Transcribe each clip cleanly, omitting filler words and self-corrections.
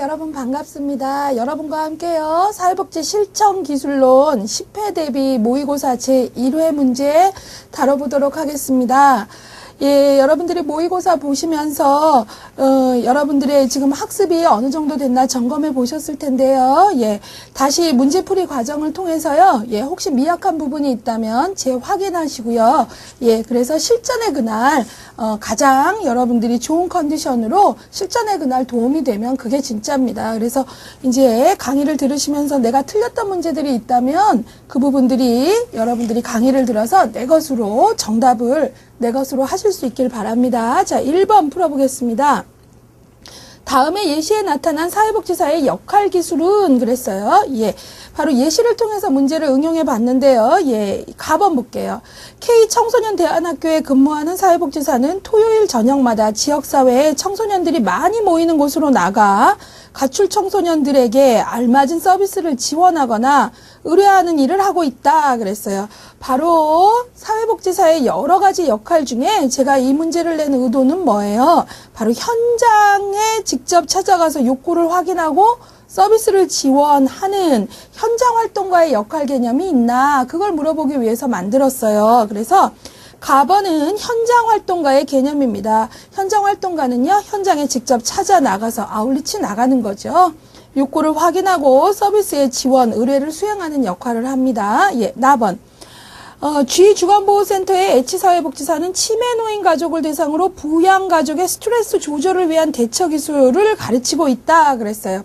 여러분 반갑습니다. 여러분과 함께요. 사회복지 실천기술론 10회 대비 모의고사 제1회 문제 다뤄보도록 하겠습니다. 예, 여러분들이 모의고사 보시면서 여러분들의 지금 학습이 어느 정도 됐나 점검해 보셨을 텐데요. 예, 다시 문제풀이 과정을 통해서요. 예, 혹시 미약한 부분이 있다면 재확인하시고요. 예, 그래서 실전의 그날 가장 여러분들이 좋은 컨디션으로 실전의 그날 도움이 되면 그게 진짜입니다. 그래서 이제 강의를 들으시면서 내가 틀렸던 문제들이 있다면 그 부분들이 여러분들이 강의를 들어서 내 것으로 정답을 내 것으로 하실 수 있길 바랍니다. 자, 1번 풀어보겠습니다. 다음에 예시에 나타난 사회복지사의 역할 기술은 그랬어요. 예, 바로 예시를 통해서 문제를 응용해 봤는데요. 예, 가번 볼게요. K 청소년 대안학교에 근무하는 사회복지사는 토요일 저녁마다 지역사회에 청소년들이 많이 모이는 곳으로 나가 가출 청소년들에게 알맞은 서비스를 지원하거나 의뢰하는 일을 하고 있다 그랬어요. 바로 사회복지사의 여러 가지 역할 중에 제가 이 문제를 낸 의도는 뭐예요? 바로 현장에 직접 찾아가서 욕구를 확인하고 서비스를 지원하는 현장 활동가의 역할 개념이 있나 그걸 물어보기 위해서 만들었어요. 그래서 가번은 현장 활동가의 개념입니다. 현장 활동가는요, 현장에 직접 찾아 나가서 아울리치 나가는 거죠. 욕구를 확인하고 서비스의 지원, 의뢰를 수행하는 역할을 합니다. 예, 나번. G주간보호센터의 H사회복지사는 치매노인 가족을 대상으로 부양가족의 스트레스 조절을 위한 대처 기술을 가르치고 있다 그랬어요.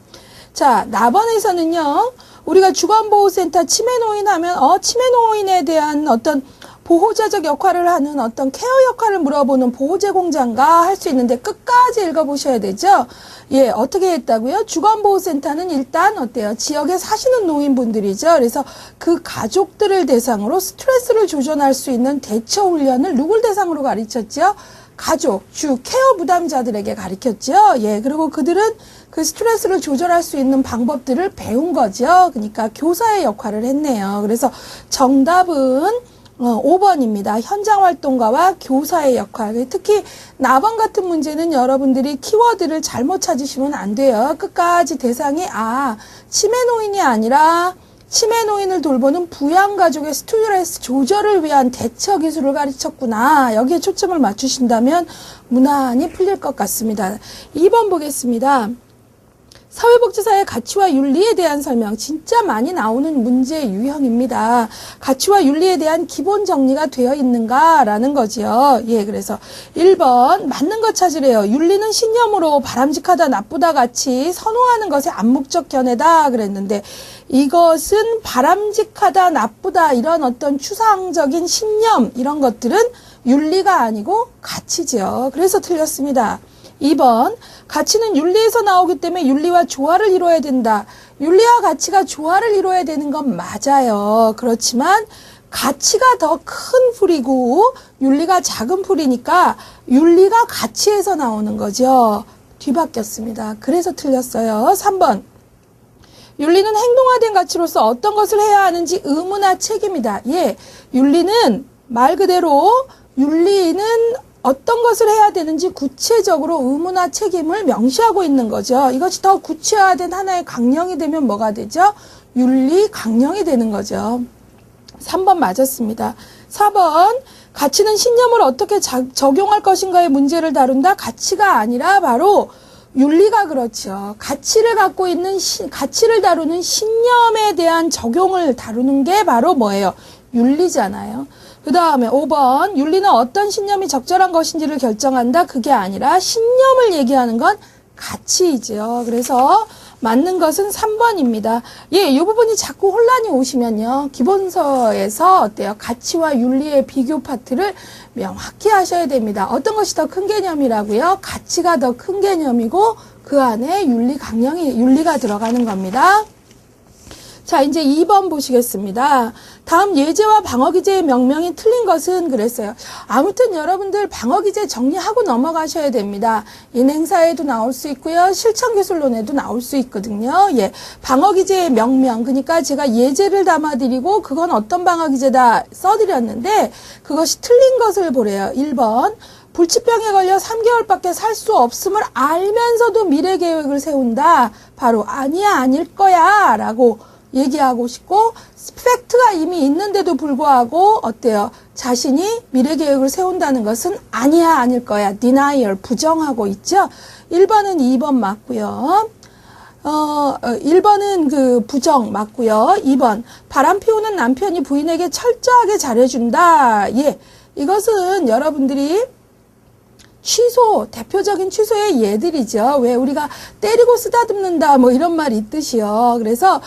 자, 나번에서는요, 우리가 주간보호센터 치매노인 하면, 치매노인에 대한 어떤 보호자적 역할을 하는 어떤 케어 역할을 물어보는 보호제공자인가 할 수 있는데 끝까지 읽어보셔야 되죠. 예, 어떻게 했다고요? 주간보호센터는 일단 어때요? 지역에 사시는 노인분들이죠. 그래서 그 가족들을 대상으로 스트레스를 조절할 수 있는 대처 훈련을 누굴 대상으로 가르쳤죠? 가족, 케어 부담자들에게 가르쳤죠. 예, 그리고 그들은 그 스트레스를 조절할 수 있는 방법들을 배운 거죠. 그러니까 교사의 역할을 했네요. 그래서 정답은 5번입니다. 현장 활동가와 교사의 역할. 특히 나번 같은 문제는 여러분들이 키워드를 잘못 찾으시면 안 돼요. 끝까지 대상이 치매노인이 아니라 치매노인을 돌보는 부양가족의 스트레스 조절을 위한 대처 기술을 가르쳤구나. 여기에 초점을 맞추신다면 무난히 풀릴 것 같습니다. 2번 보겠습니다. 사회복지사의 가치와 윤리에 대한 설명, 진짜 많이 나오는 문제 유형입니다. 가치와 윤리에 대한 기본 정리가 되어 있는가라는 거죠. 예, 그래서 1번 맞는 것 찾으래요. 윤리는 신념으로 바람직하다, 나쁘다 같이 선호하는 것의 암묵적 견해다 그랬는데 이것은 바람직하다, 나쁘다 이런 어떤 추상적인 신념 이런 것들은 윤리가 아니고 가치죠. 그래서 틀렸습니다. 2번 가치는 윤리에서 나오기 때문에 윤리와 조화를 이루어야 된다. 윤리와 가치가 조화를 이루어야 되는 건 맞아요. 그렇지만 가치가 더 큰 풀이고 윤리가 작은 풀이니까 윤리가 가치에서 나오는 거죠. 뒤바뀌었습니다. 그래서 틀렸어요. 3번 윤리는 행동화된 가치로서 어떤 것을 해야 하는지 의무나 책임이다. 예, 윤리는 말 그대로 윤리는 어떤 것을 해야 되는지 구체적으로 의무나 책임을 명시하고 있는 거죠. 이것이 더 구체화된 하나의 강령이 되면 뭐가 되죠? 윤리 강령이 되는 거죠. 3번 맞았습니다. 4번 가치는 신념을 어떻게 적용할 것인가의 문제를 다룬다. 가치가 아니라 바로 윤리가 그렇죠. 가치를 갖고 있는 가치를 다루는 신념에 대한 적용을 다루는 게 바로 뭐예요? 윤리잖아요. 그 다음에 5번 윤리는 어떤 신념이 적절한 것인지를 결정한다. 그게 아니라 신념을 얘기하는 건 가치이죠. 그래서 맞는 것은 3번입니다. 예, 이 부분이 자꾸 혼란이 오시면요. 기본서에서 어때요? 가치와 윤리의 비교 파트를 명확히 하셔야 됩니다. 어떤 것이 더 큰 개념이라고요? 가치가 더 큰 개념이고 그 안에 윤리가 들어가는 겁니다. 자, 이제 2번 보시겠습니다. 다음 예제와 방어기제의 명명이 틀린 것은 그랬어요. 아무튼 여러분들 방어기제 정리하고 넘어가셔야 됩니다. 인행사에도 나올 수 있고요. 실천기술론에도 나올 수 있거든요. 예, 방어기제의 명명. 그러니까 제가 예제를 담아드리고 그건 어떤 방어기제다 써드렸는데 그것이 틀린 것을 보래요. 1번 불치병에 걸려 3개월밖에 살 수 없음을 알면서도 미래 계획을 세운다. 바로 아니야, 아닐 거야 라고 얘기하고 싶고, 팩트가 이미 있는데도 불구하고 어때요? 자신이 미래 계획을 세운다는 것은 아니야, 아닐 거야. denial, 부정하고 있죠. 1번은 2번 맞고요. 1번은 그 부정 맞고요. 2번 바람 피우는 남편이 부인에게 철저하게 잘해준다. 예, 이것은 여러분들이 취소, 대표적인 취소의 예들이죠. 왜 우리가 때리고 쓰다듬는다 뭐 이런 말이 있듯이요. 그래서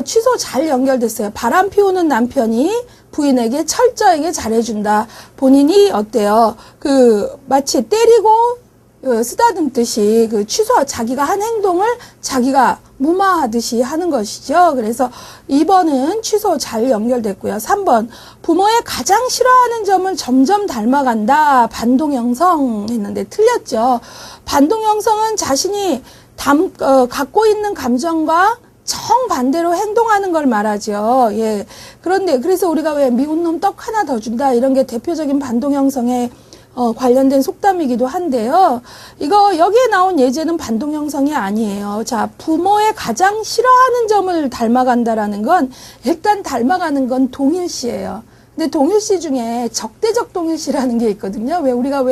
취소 잘 연결됐어요. 바람 피우는 남편이 부인에게 철저하게 잘해준다. 본인이 어때요? 그 마치 때리고 쓰다듬듯이 그 자기가 한 행동을 자기가 무마하듯이 하는 것이죠. 그래서 2번은 취소 잘 연결됐고요. 3번 부모의 가장 싫어하는 점을 점점 닮아간다. 반동형성 했는데 틀렸죠. 반동형성은 자신이 갖고 있는 감정과 정반대로 행동하는 걸 말하죠. 예. 그런데 그래서 우리가 왜 미운 놈 떡 하나 더 준다 이런 게 대표적인 반동형성의 관련된 속담이기도 한데요. 여기에 나온 예제는 반동형성이 아니에요. 자, 부모의 가장 싫어하는 점을 닮아간다라는 건 일단 닮아가는 건 동일시예요. 근데 동일시 중에 적대적 동일시라는 게 있거든요. 우리가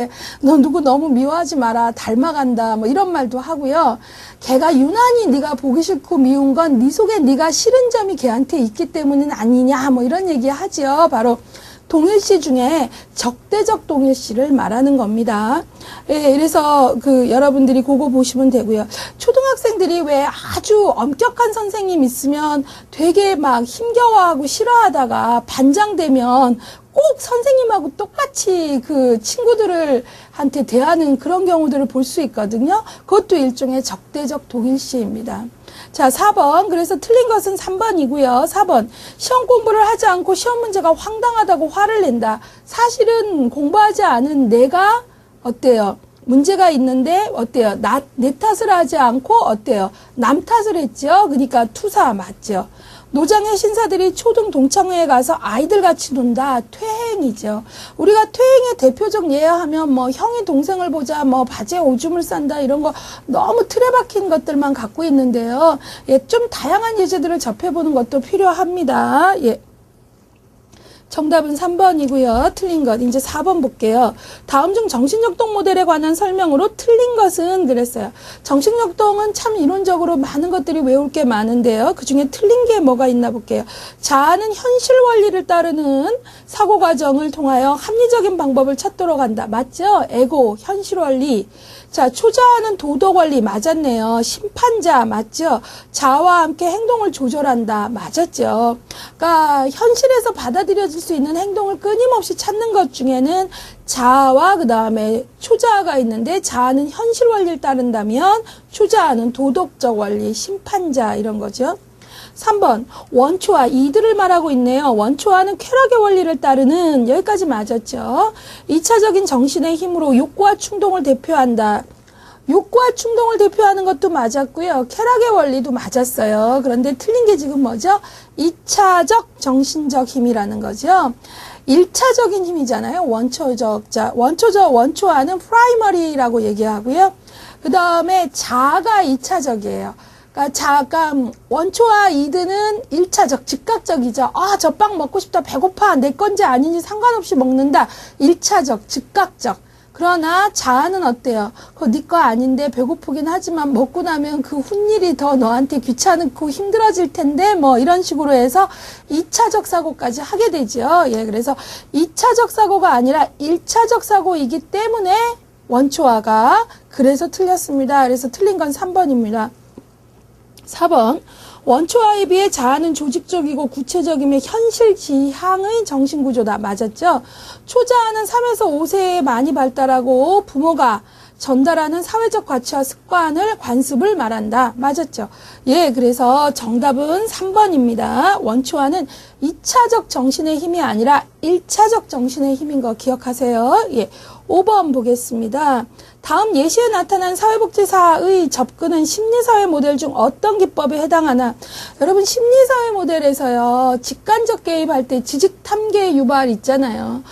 너 누구 너무 미워하지 마라, 닮아간다, 뭐 이런 말도 하고요. 걔가 유난히 네가 보기 싫고 미운 건 네 속에 네가 싫은 점이 걔한테 있기 때문은 아니냐, 뭐 이런 얘기 하지요. 바로 동일시 중에 적대적 동일시를 말하는 겁니다. 예, 그래서 여러분들이 그거 보시면 되고요. 초등학생들이 왜 아주 엄격한 선생님 있으면 되게 막 힘겨워하고 싫어하다가 반장되면 꼭 선생님하고 똑같이 그 친구들한테 대하는 그런 경우들을 볼 수 있거든요. 그것도 일종의 적대적 동일시입니다. 자, 4번. 그래서 틀린 것은 3번이고요. 4번. 시험 공부를 하지 않고 시험 문제가 황당하다고 화를 낸다. 사실은 공부하지 않은 내가 어때요? 문제가 있는데 어때요? 내 탓을 하지 않고 어때요? 남 탓을 했죠. 그러니까 투사 맞죠. 노장의 신사들이 초등 동창회에 가서 아이들 같이 논다. 퇴행이죠. 우리가 퇴행의 대표적 예하면 뭐 형이 동생을 보자, 뭐 바지에 오줌을 싼다 이런 거 너무 틀에 박힌 것들만 갖고 있는데요. 예, 좀 다양한 예제들을 접해보는 것도 필요합니다. 예. 정답은 3번이고요. 틀린 것. 이제 4번 볼게요. 다음 중 정신역동 모델에 관한 설명으로 틀린 것은 그랬어요. 정신역동은 참 이론적으로 많은 것들이 외울 게 많은데요. 그중에 틀린 게 뭐가 있나 볼게요. 자아는 현실 원리를 따르는 사고 과정을 통하여 합리적인 방법을 찾도록 한다. 맞죠? 에고, 현실 원리. 자, 초자아는 도덕 원리 맞았네요. 심판자 맞죠? 자아와 함께 행동을 조절한다. 맞았죠? 그러니까 현실에서 받아들여질 수 있는 행동을 끊임없이 찾는 것 중에는 자아와 그 다음에 초자아가 있는데 자아는 현실 원리를 따른다면 초자아는 도덕적 원리, 심판자 이런 거죠. 3번 원초아 이들을 말하고 있네요. 원초아는 쾌락의 원리를 따르는 여기까지 맞았죠. 2차적인 정신의 힘으로 욕구와 충동을 대표한다. 욕구와 충동을 대표하는 것도 맞았고요. 쾌락의 원리도 맞았어요. 그런데 틀린 게 지금 뭐죠? 2차적 정신적 힘이라는 거죠. 1차적인 힘이잖아요. 원초아는 프라이머리라고 얘기하고요. 그 다음에 자아가 2차적이에요. 그러니까 원초와 이드는 1차적, 즉각적이죠. 아, 저 빵 먹고 싶다, 배고파, 내 건지 아닌지 상관없이 먹는다. 1차적, 즉각적. 그러나 자아는 어때요? 그거 네 거 아닌데 배고프긴 하지만 먹고 나면 그 훗일이 더 너한테 귀찮고 힘들어질 텐데 뭐 이런 식으로 해서 2차적 사고까지 하게 되죠. 예, 그래서 2차적 사고가 아니라 1차적 사고이기 때문에 원초아가 그래서 틀렸습니다. 그래서 틀린 건 3번입니다. 4번 원초아에 비해 자아는 조직적이고 구체적이며 현실 지향의 정신구조다. 맞았죠? 초자아는 3에서 5세에 많이 발달하고 부모가 전달하는 사회적 가치와 습관을 관습을 말한다. 맞았죠? 예, 그래서 정답은 3번입니다. 원초아는 2차적 정신의 힘이 아니라 1차적 정신의 힘인 거 기억하세요. 예, 5번 보겠습니다. 다음 예시에 나타난 사회복지사의 접근은 심리사회 모델 중 어떤 기법에 해당하나? 여러분 심리사회 모델에서요. 직간접 개입할 때 지식탐계 유발 있잖아요.